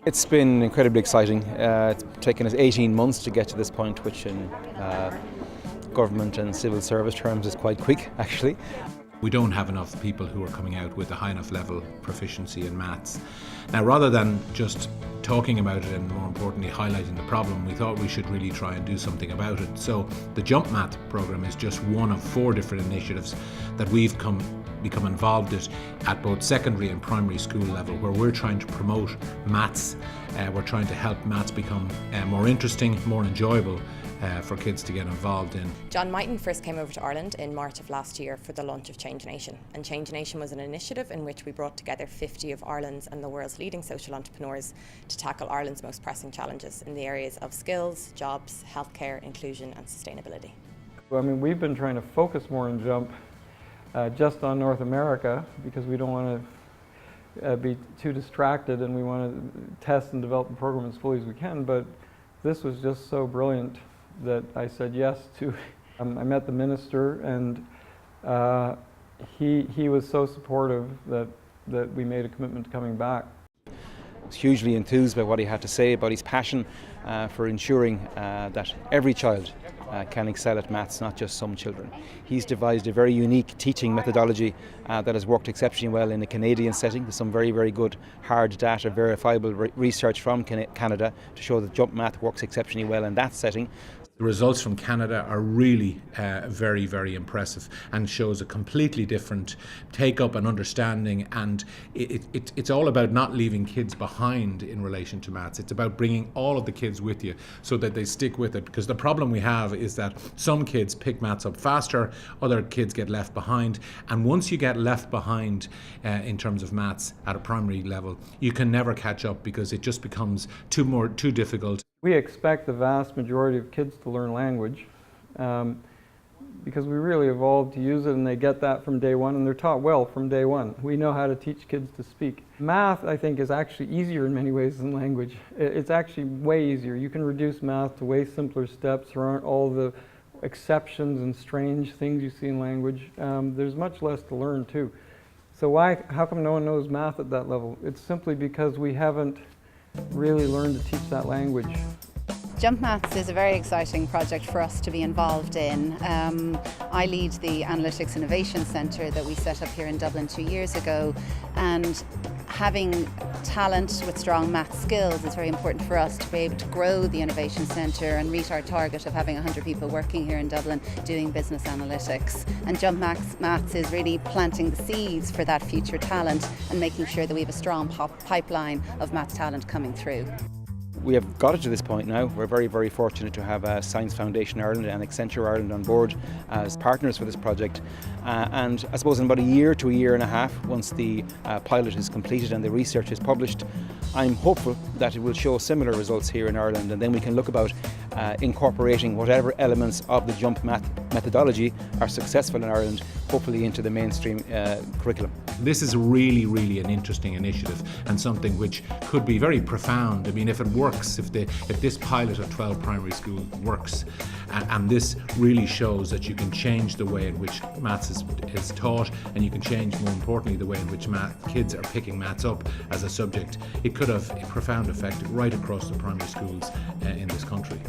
It's been incredibly exciting. It's taken us 18 months to get to this point, which in government and civil service terms is quite quick, actually. We don't have enough people who are coming out with a high enough level proficiency in maths. Now, rather than just talking about it and more importantly highlighting the problem, we thought we should really try and do something about it. So the Jump Math programme is just one of 4 different initiatives that we've become involved in at both secondary and primary school level, where we're trying to promote maths. We're trying to help maths become more interesting, more enjoyable for kids to get involved in. John MIGHTON first came over to Ireland in March of last year for the launch of Change Nation. And Change Nation was an initiative in which we brought together 50 of Ireland's and the world's leading social entrepreneurs to tackle Ireland's most pressing challenges in the areas of skills, jobs, healthcare, inclusion and sustainability. Well, I mean, we've been trying to focus more on Jump just on North America because we don't want to be too distracted, and we want to test and develop the program as fully as we can. But this was just so brilliant that I said yes to. I met the minister, and he was so supportive that we made a commitment to coming back. I was hugely enthused by what he had to say about his passion for ensuring that every child can excel at maths, not just some children. He's devised a very unique teaching methodology that has worked exceptionally well in a Canadian setting. There's some very, very good hard data, verifiable research from Canada to show that Jump Math works exceptionally well in that setting. The results from Canada are really very, very impressive and shows a completely different take-up and understanding, and it's all about not leaving kids behind in relation to maths. It's about bringing all of the kids with you so that they stick with it, because the problem we have is that some kids pick maths up faster, other kids get left behind, and once you get left behind in terms of maths at a primary level, you can never catch up because it just becomes too difficult. We expect the vast majority of kids to learn language because we really evolved to use it, and they get that from day one, and they're taught well from day one. We know how to teach kids to speak. Math, I think, is actually easier in many ways than language. It's actually way easier. You can reduce math to way simpler steps. There aren't all the exceptions and strange things you see in language. There's much less to learn too. So how come no one knows math at that level? It's simply because we haven't really learned to teach that language. Jump Maths is a very exciting project for us to be involved in. I lead the Analytics Innovation Centre that we set up here in Dublin 2 years ago, and having talent with strong maths skills is very important for us to be able to grow the Innovation Centre and reach our target of having 100 people working here in Dublin doing business analytics. And Jump Maths is really planting the seeds for that future talent and making sure that we have a strong pipeline of maths talent coming through. We have got it to this point now. We're very, very fortunate to have Science Foundation Ireland and Accenture Ireland on board as partners for this project. And I suppose in about a year to a year and a half, once the pilot is completed and the research is published, I'm hopeful that it will show similar results here in Ireland, and then we can look about incorporating whatever elements of the Jump Math methodology are successful in Ireland, hopefully into the mainstream curriculum. This is really, really an interesting initiative and something which could be very profound. I mean, if it works, if this pilot of 12 primary schools works, and this really shows that you can change the way in which maths is taught, and you can change, more importantly, the way in which kids are picking maths up as a subject, it could have a profound effect right across the primary schools in this country.